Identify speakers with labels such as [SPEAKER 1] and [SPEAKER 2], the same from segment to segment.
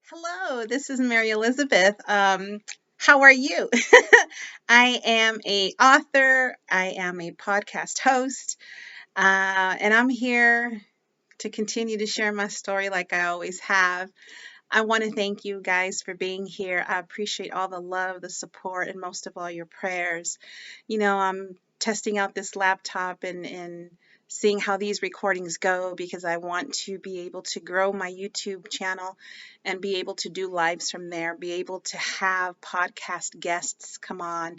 [SPEAKER 1] Hello, this is Mary Elizabeth. How are you? I am a author. I am a podcast host, and I'm here to continue to share my story like I always have. I want to thank you guys for being here. I appreciate all the love, the support, and most of all, your prayers. I'm testing out this laptop and seeing how these recordings go because I want to be able to grow my YouTube channel and be able to do lives from there, be able to have podcast guests come on,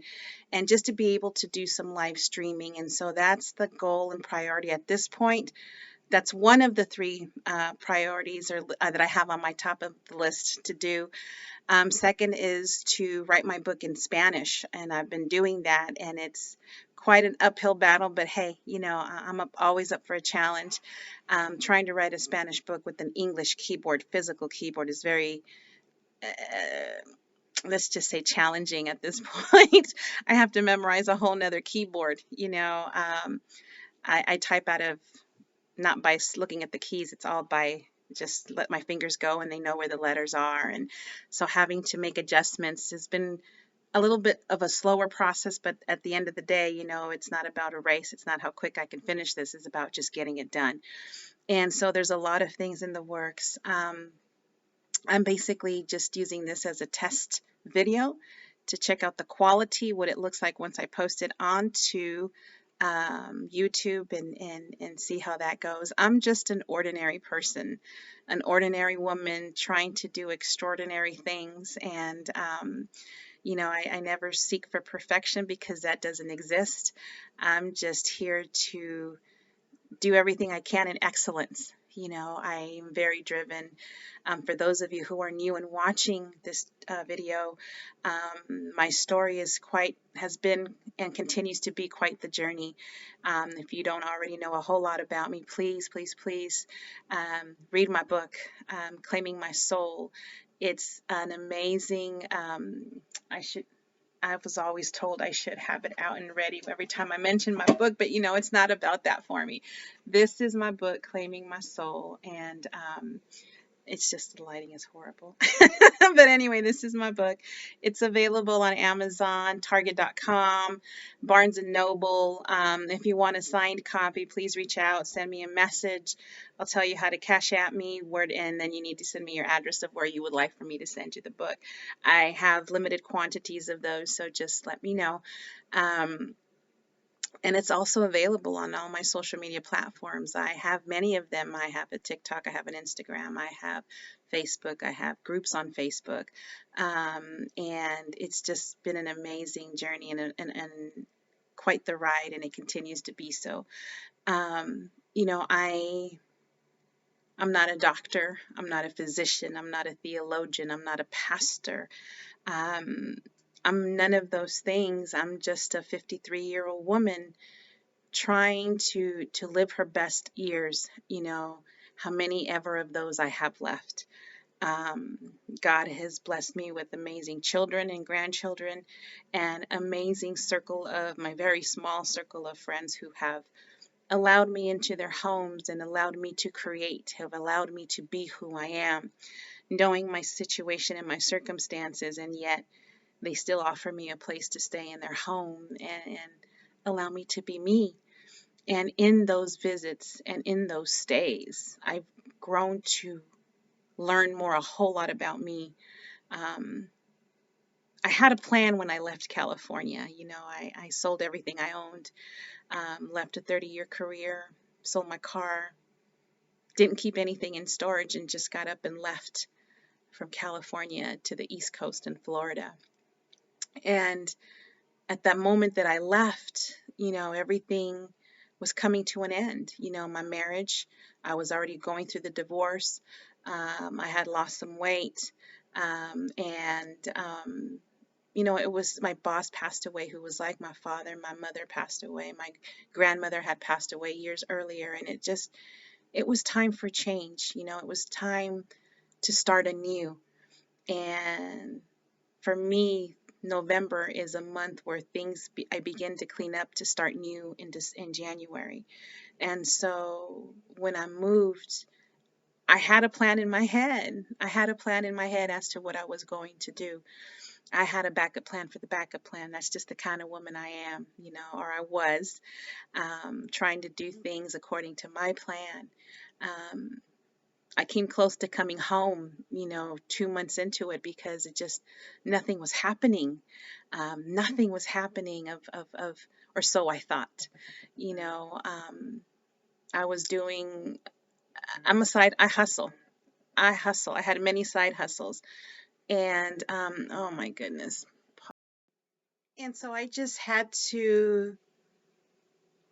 [SPEAKER 1] and just to be able to do some live streaming. And so that's the goal and priority at this point. That's one of the three priorities that I have on my top of the list to do. Second is to write my book in Spanish, and I've been doing that, and it's quite an uphill battle. But hey, I'm always up for a challenge. Trying to write a Spanish book with an English keyboard, physical keyboard, is very let's just say challenging at this point. I have to memorize a whole nother keyboard. I type out of not by looking at the keys, it's all by just let my fingers go and they know where the letters are. And so having to make adjustments has been a little bit of a slower process, but at the end of the day, it's not about a race. It's not how quick I can finish this. It's about just getting it done. And so there's a lot of things in the works. I'm basically just using this as a test video to check out the quality, what it looks like once I post it onto YouTube and see how that goes. I'm just an ordinary person, an ordinary woman trying to do extraordinary things. And, I never seek for perfection because that doesn't exist. I'm just here to do everything I can in excellence. I'm very driven. For those of you who are new and watching this video, my story has been and continues to be quite the journey. If you don't already know a whole lot about me, please, please, please read my book, Claiming My Soul. It's an amazing, I should I was always told I should have it out and ready every time I mention my book, but it's not about that for me. This is my book, Claiming My Soul, and it's just the lighting is horrible. But anyway, this is my book. It's available on Amazon, Target.com, Barnes and Noble. If you want a signed copy, please reach out, send me a message. I'll tell you how to cash at me, and then you need to send me your address of where you would like for me to send you the book. I have limited quantities of those, so just let me know. Um, and it's also available on all my social media platforms. I have many of them. I have a TikTok, I have an Instagram, I have Facebook, I have groups on Facebook. And it's just been an amazing journey and quite the ride, and it continues to be so. Um, you know, I. I'm not a doctor. I'm not a physician. I'm not a theologian. I'm not a pastor. Um, I'm none of those things. I'm just a 53-year-old woman trying to live her best years, how many ever of those I have left. Um, God has blessed me with amazing children and grandchildren, and amazing circle of my very small circle of friends who have allowed me into their homes and allowed me to create, have allowed me to be who I am, knowing my situation and my circumstances, and yet they still offer me a place to stay in their home and allow me to be me. And in those visits and in those stays, I've grown to learn a whole lot about me. Um, I had a plan when I left California. I sold everything I owned, left a 30-year career, sold my car, didn't keep anything in storage, and just got up and left from California to the East Coast in Florida. And at that moment that I left, everything was coming to an end. My marriage, I was already going through the divorce. I had lost some weight. It was my boss passed away, who was like my father. My mother passed away. My grandmother had passed away years earlier. And it was time for change. It was time to start anew. And for me, November is a month where I begin to clean up to start new in January. And so when I moved, I had a plan in my head. I had a plan in my head as to what I was going to do. I had a backup plan for the backup plan. That's just the kind of woman I am, or I was, trying to do things according to my plan. Um, I came close to coming home, 2 months into it, because nothing was happening. Nothing was happening or so I thought. You know, um, I was doing, I hustle. I hustle. I had many side hustles. And, oh my goodness. And so I just had to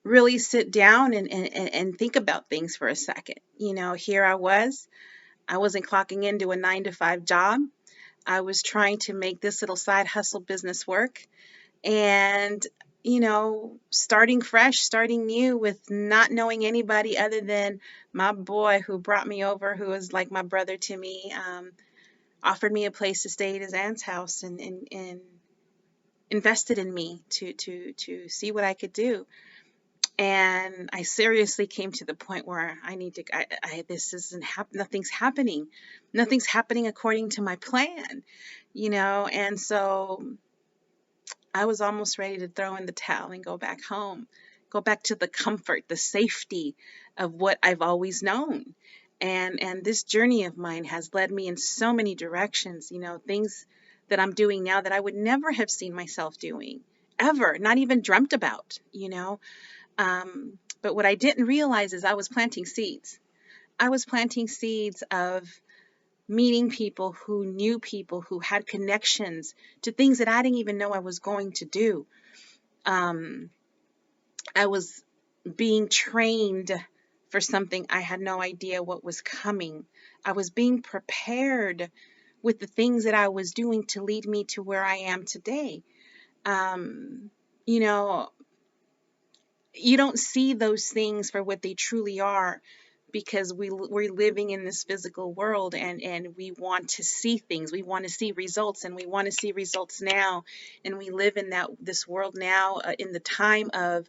[SPEAKER 1] really sit down and think about things for a second. Here I wasn't clocking into a 9 to 5 job. I was trying to make this little side hustle business work, and, starting fresh, starting new with not knowing anybody other than my boy who brought me over, who was like my brother to me, offered me a place to stay at his aunt's house, and invested in me to see what I could do. And I seriously came to the point where I need to, this isn't nothing's happening according to my plan, and so I was almost ready to throw in the towel and go back home, go back to the comfort, the safety of what I've always known. And this journey of mine has led me in so many directions, things that I'm doing now that I would never have seen myself doing, ever, not even dreamt about. But what I didn't realize is I was planting seeds. I was planting seeds of meeting people who had connections to things that I didn't even know I was going to do. Um, I was being trained for something I had no idea what was coming. I was being prepared with the things that I was doing to lead me to where I am today. Um, you know, you don't see those things for what they truly are, because we're living in this physical world, and we want to see things, we want to see results, and we want to see results now, and we live in this world now, in the time of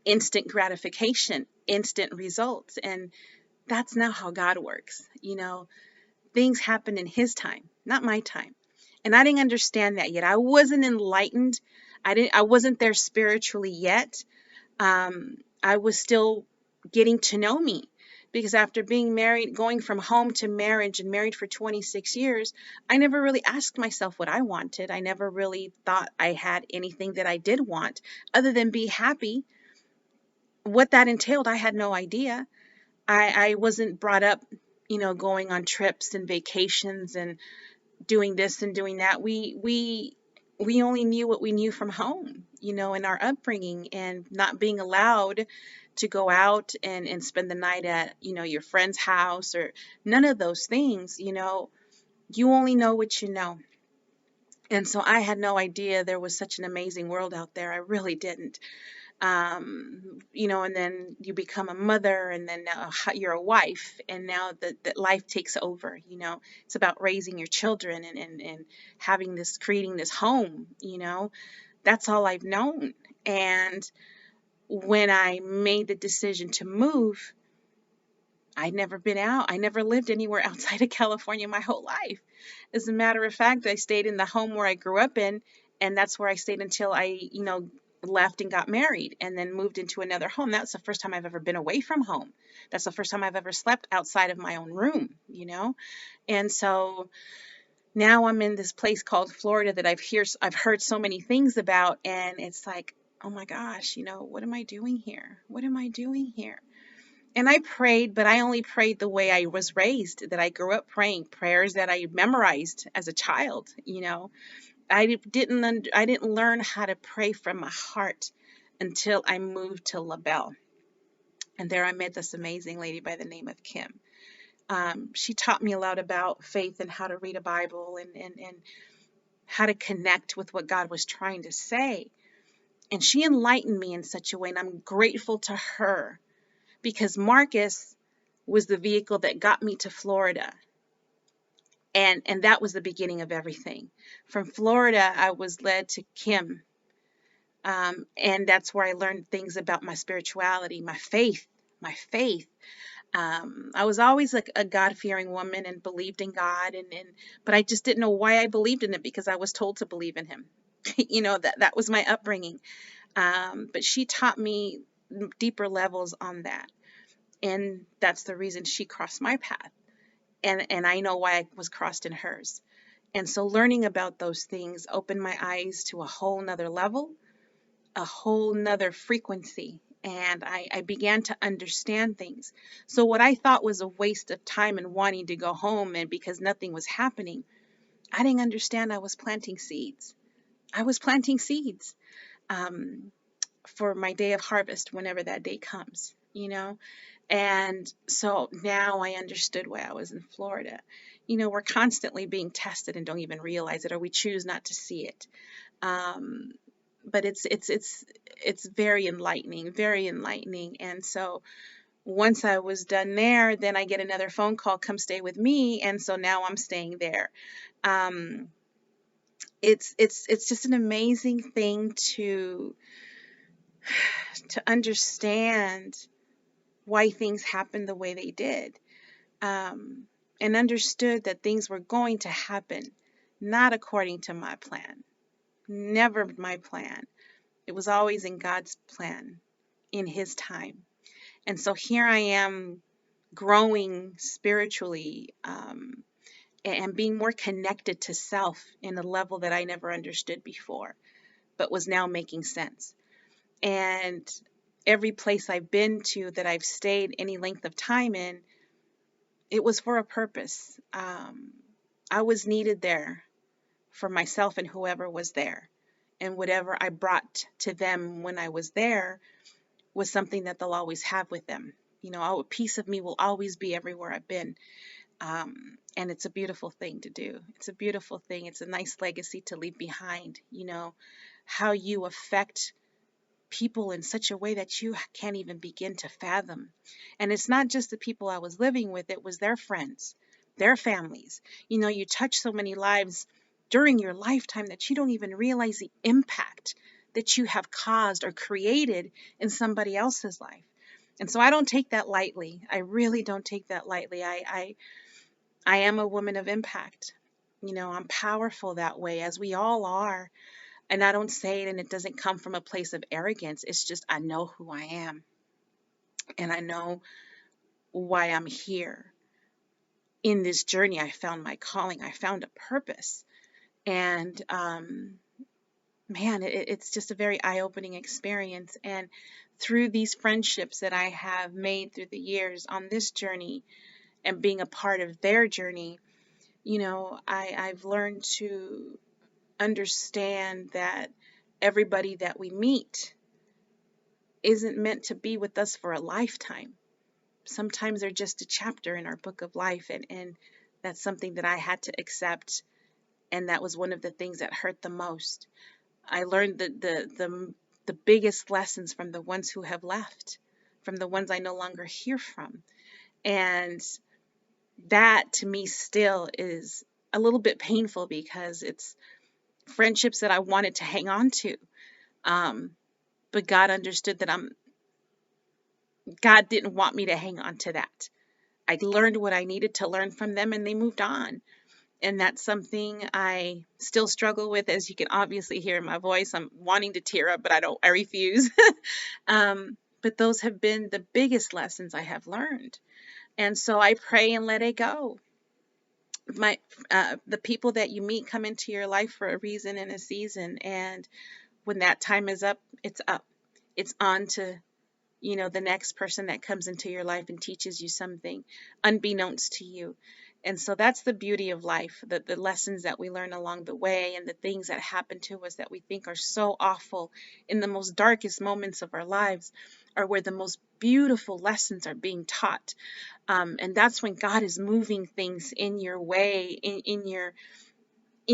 [SPEAKER 1] instant gratification, instant results, and that's not how God works. Things happen in his time, not my time. And I didn't understand that yet. I wasn't enlightened. I wasn't there spiritually yet. I was still getting to know me, because after being married, going from home to marriage and married for 26 years, I never really asked myself what I wanted. I never really thought I had anything that I did want other than be happy. What that entailed, I had no idea. I wasn't brought up, going on trips and vacations and doing this and doing that. We only knew what we knew from home, in our upbringing, and not being allowed to go out and spend the night at, your friend's house, or none of those things. You only know what you know. And so I had no idea there was such an amazing world out there. I really didn't. And then you become a mother, and then now you're a wife, and now that life takes over. It's about raising your children, and having creating this home. That's all I've known. And when I made the decision to move, I'd never been out. I never lived anywhere outside of California my whole life. As a matter of fact, I stayed in the home where I grew up in, and that's where I stayed until I, left and got married, and then moved into another home. That's the first time I've ever been away from home. That's the first time I've ever slept outside of my own room. And so now I'm in this place called Florida that I've heard so many things about, and it's like, oh my gosh, what am I doing here? What am I doing here? And I prayed, but I only prayed the way I was raised, that I grew up praying, prayers that I memorized as a child. I didn't learn how to pray from my heart until I moved to LaBelle. And there I met this amazing lady by the name of Kim. She taught me a lot about faith and how to read a Bible, and how to connect with what God was trying to say. And she enlightened me in such a way, and I'm grateful to her, because Marcus was the vehicle that got me to Florida. And that was the beginning of everything. From Florida, I was led to Kim. And that's where I learned things about my spirituality, my faith. I was always like a God-fearing woman and believed in God, but I just didn't know why I believed in it because I was told to believe in Him. That was my upbringing. But she taught me deeper levels on that, and that's the reason she crossed my path, and I know why I was crossed in hers. And so learning about those things opened my eyes to a whole nother level, a whole nother frequency. And I began to understand things. So what I thought was a waste of time and wanting to go home and because nothing was happening, I didn't understand I was planting seeds. I was planting seeds um, for my day of harvest whenever that day comes. And so now I understood why I was in Florida. We're constantly being tested and don't even realize it, or we choose not to see it. Um, but it's very enlightening, very enlightening. And so once I was done there, then I get another phone call, come stay with me, and so now I'm staying there. Um, it's just an amazing thing to understand why things happened the way they did, um, and understood that things were going to happen not according to my plan, never my plan. It was always in God's plan, in His time. And so here I am growing spiritually, and being more connected to self in a level that I never understood before, but was now making sense. And every place I've been to that I've stayed any length of time in, it was for a purpose. I was needed there for myself and whoever was there. And whatever I brought to them when I was there was something that they'll always have with them. A piece of me will always be everywhere I've been. And it's a beautiful thing to do. It's a beautiful thing. It's a nice legacy to leave behind. How you affect people in such a way that you can't even begin to fathom. And it's not just the people I was living with, it was their friends, their families. You touch so many lives during your lifetime that you don't even realize the impact that you have caused or created in somebody else's life. And so I don't take that lightly. I really don't take that lightly. I am a woman of impact. I'm powerful that way, as we all are. And I don't say it and it doesn't come from a place of arrogance. It's just I know who I am and I know why I'm here. In this journey, I found my calling, I found a purpose. And man, it's just a very eye opening experience. And through these friendships that I have made through the years on this journey and being a part of their journey, I've learned to understand that everybody that we meet isn't meant to be with us for a lifetime. Sometimes they're just a chapter in our book of life, and that's something that I had to accept, and that was one of the things that hurt the most. I learned the biggest lessons from the ones who have left, from the ones I no longer hear from. And that to me still is a little bit painful because it's friendships that I wanted to hang on to. Um, but God understood that God didn't want me to hang on to that. I learned what I needed to learn from them and they moved on. And that's something I still struggle with, as you can obviously hear in my voice. I'm wanting to tear up, but I refuse. But those have been the biggest lessons I have learned. And so I pray and let it go. The people that you meet come into your life for a reason and a season. And when that time is up, it's up. It's on to the next person that comes into your life and teaches you something unbeknownst to you. And so that's the beauty of life, the lessons that we learn along the way and the things that happen to us that we think are so awful in the most darkest moments of our lives are where the most beautiful lessons are being taught. And that's when God is moving things in your way, in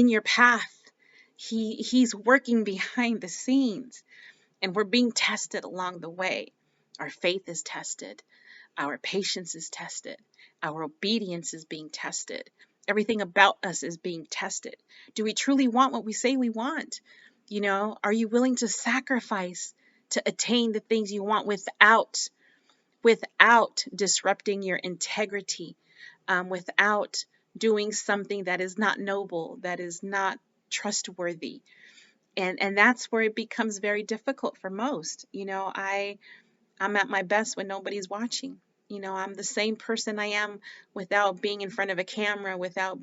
[SPEAKER 1] your path. He's working behind the scenes and we're being tested along the way. Our faith is tested. Our patience is tested. Our obedience is being tested. Everything about us is being tested. Do we truly want what we say we want? Are you willing to sacrifice to attain the things you want without without disrupting your integrity, without doing something that is not noble, that is not trustworthy. And that's where it becomes very difficult for most. I'm at my best when nobody's watching. I'm the same person I am without being in front of a camera, without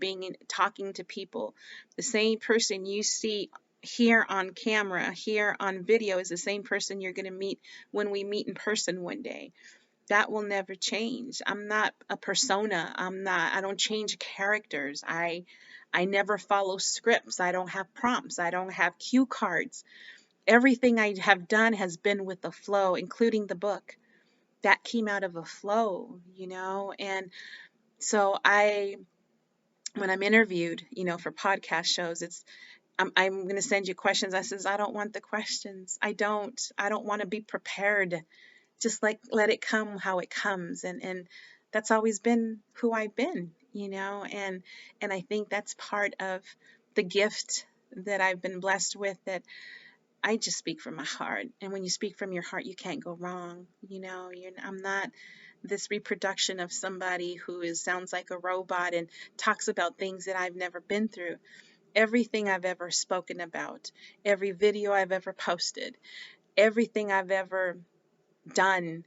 [SPEAKER 1] talking to people. The same person you see here on camera, here on video, is the same person you're going to meet when we meet in person one day. That will never change. I'm not a persona. I don't change characters. I never follow scripts. I don't have prompts. I don't have cue cards. Everything I have done has been with the flow, including the book. That came out of a flow. And so when I'm interviewed, for podcast shows, I'm going to send you questions. I says, I don't want the questions. I don't want to be prepared. Just like let it come how it comes. And that's always been who I've been. And I think that's part of the gift that I've been blessed with, that I just speak from my heart. And when you speak from your heart, you can't go wrong. I'm not this reproduction of somebody sounds like a robot and talks about things that I've never been through. Everything I've ever spoken about, every video I've ever posted, everything I've ever done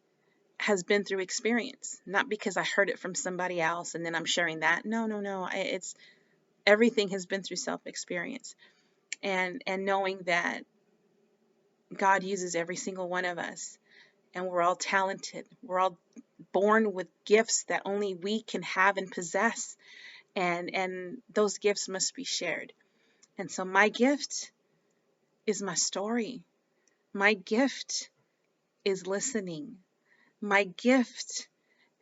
[SPEAKER 1] has been through experience, not because I heard it from somebody else and then I'm sharing that. No, no, no. It's everything has been through self experience, and knowing that God uses every single one of us, and we're all talented. We're all born with gifts that only we can have and possess, and those gifts must be shared. And so my gift is my story. My gift is listening. My gift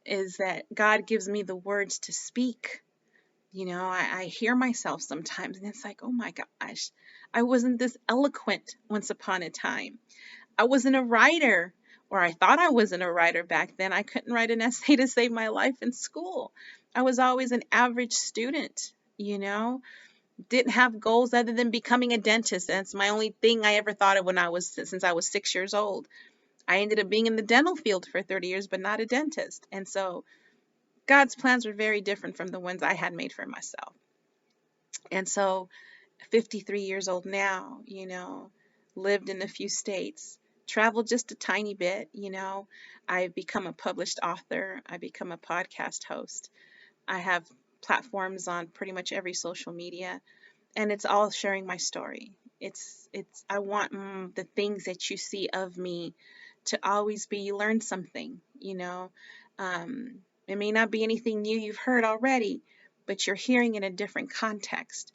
[SPEAKER 1] is that God gives me the words to speak. I hear myself sometimes and it's like, oh my gosh, I wasn't this eloquent once upon a time. I wasn't a writer, or I thought I wasn't a writer back then. I couldn't write an essay to save my life in school. I was always an average student, didn't have goals other than becoming a dentist. That's my only thing I ever thought of since I was 6 years old. I ended up being in the dental field for 30 years, but not a dentist. And so God's plans were very different from the ones I had made for myself. And so 53 years old now, lived in a few states, traveled just a tiny bit. I've become a published author. I become a podcast host. I have platforms on pretty much every social media, and it's all sharing my story. I want the things that you see of me to always be, you learn something. It may not be anything new you've heard already, but you're hearing it in a different context.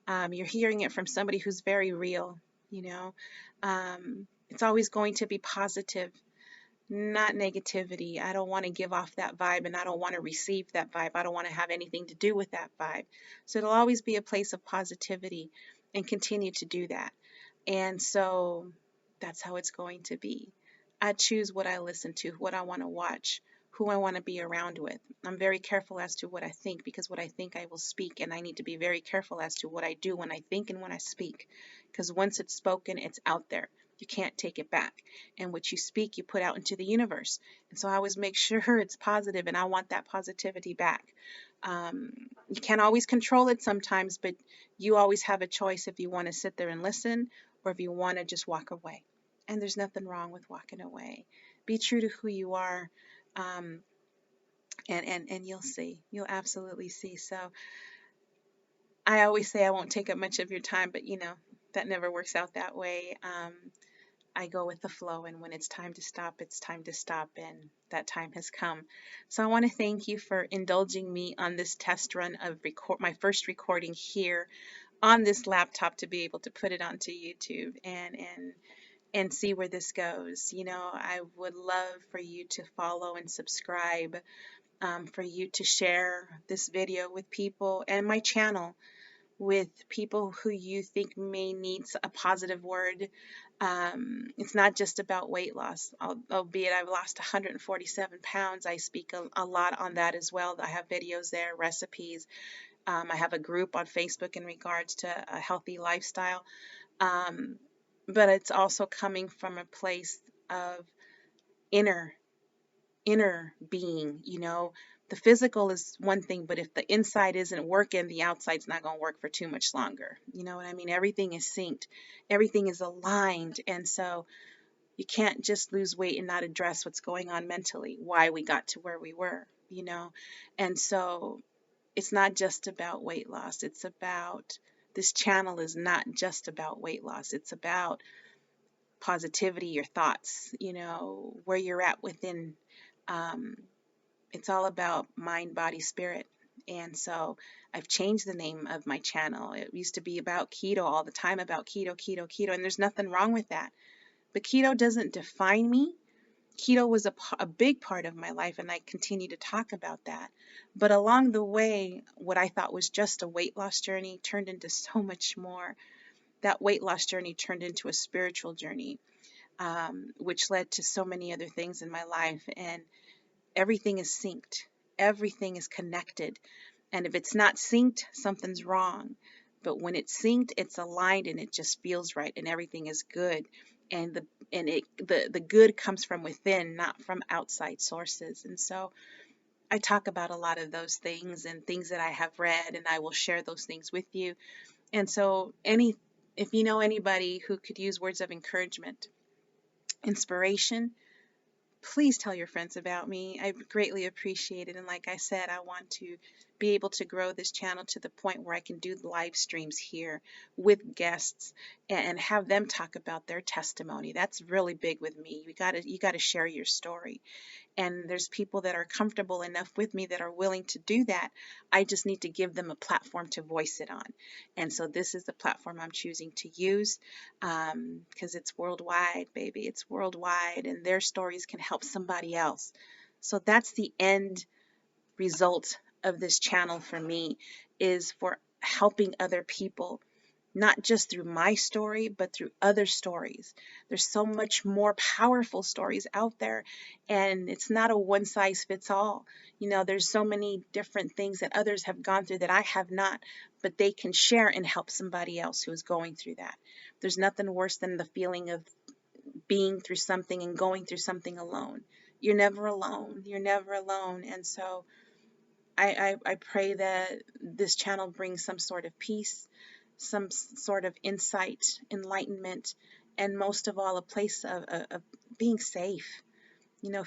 [SPEAKER 1] You're hearing it from somebody who's very real. It's always going to be positive, not negativity. I don't want to give off that vibe, and I don't want to receive that vibe. I don't want to have anything to do with that vibe. So it'll always be a place of positivity, and continue to do that. And so that's how it's going to be. I choose what I listen to, what I want to watch, who I want to be around with. I'm very careful as to what I think, because what I think I will speak, and I need to be very careful as to what I do when I think and when I speak, because once it's spoken, it's out there. You can't take it back. And what you speak, you put out into the universe. And so I always make sure it's positive, and I want that positivity back. You can't always control it sometimes, but you always have a choice if you want to sit there and listen, or if you want to just walk away. And there's nothing wrong with walking away. Be true to who you are, um, and you'll see. You'll absolutely see. So I always say I won't take up much of your time, but that never works out that way. I go with the flow, and when it's time to stop, it's time to stop, and that time has come. So I want to thank you for indulging me on this test run of my first recording here on this laptop, to be able to put it onto YouTube and see where this goes. I would love for you to follow and subscribe, for you to share this video with people, and my channel with people who you think may need a positive word. It's not just about weight loss, albeit I've lost 147 pounds. I speak a lot on that as well. I have videos there, recipes. I have a group on Facebook in regards to a healthy lifestyle. But it's also coming from a place of inner inner being, the physical is one thing, but if the inside isn't working, the outside's not going to work for too much longer. You know what I mean? Everything is synced, everything is aligned. And so you can't just lose weight and not address what's going on mentally, why we got to where we were. And so it's not just about weight loss. This channel is not just about weight loss. It's about positivity, your thoughts, where you're at within. Um, it's all about mind, body, spirit. And so I've changed the name of my channel. It used to be about keto all the time, about keto, keto, keto. And there's nothing wrong with that. But keto doesn't define me. Keto was a big part of my life, and I continue to talk about that. But along the way, what I thought was just a weight loss journey turned into so much more. That weight loss journey turned into a spiritual journey, which led to so many other things in my life. And everything is synced, everything is connected. And if it's not synced, something's wrong. But when it's synced, it's aligned and it just feels right and everything is good. And the good comes from within, not from outside sources. And so I talk about a lot of those things and things that I have read, and I will share those things with you. And so if you know anybody who could use words of encouragement, inspiration, please tell your friends about me. I greatly appreciate it. And like I said, I want to be able to grow this channel to the point where I can do live streams here with guests and have them talk about their testimony. That's really big with me. You got to share your story. And there's people that are comfortable enough with me that are willing to do that. I just need to give them a platform to voice it on. And so this is the platform I'm choosing to use, because it's worldwide, baby. It's worldwide, and their stories can help somebody else. So that's the end result of this channel for me, is for helping other people, not just through my story, but through other stories. There's so much more powerful stories out there, and it's not a one size fits all. There's so many different things that others have gone through that I have not, but they can share and help somebody else who is going through that. There's nothing worse than the feeling of being through something and going through something alone. You're never alone. You're never alone. And so I pray that this channel brings some sort of peace, some sort of insight, enlightenment, and most of all, a place of being safe.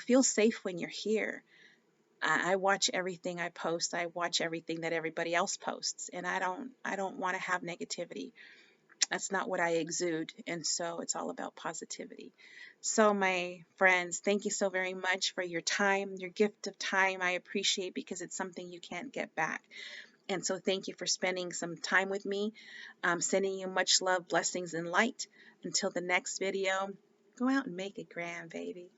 [SPEAKER 1] Feel safe when you're here. I watch everything I post. I watch everything that everybody else posts, and I don't want to have negativity. That's not what I exude, and so it's all about positivity. So, my friends, thank you so very much for your time, your gift of time. I appreciate, because it's something you can't get back. And so thank you for spending some time with me. I'm sending you much love, blessings, and light. Until the next video, go out and make it grand, baby.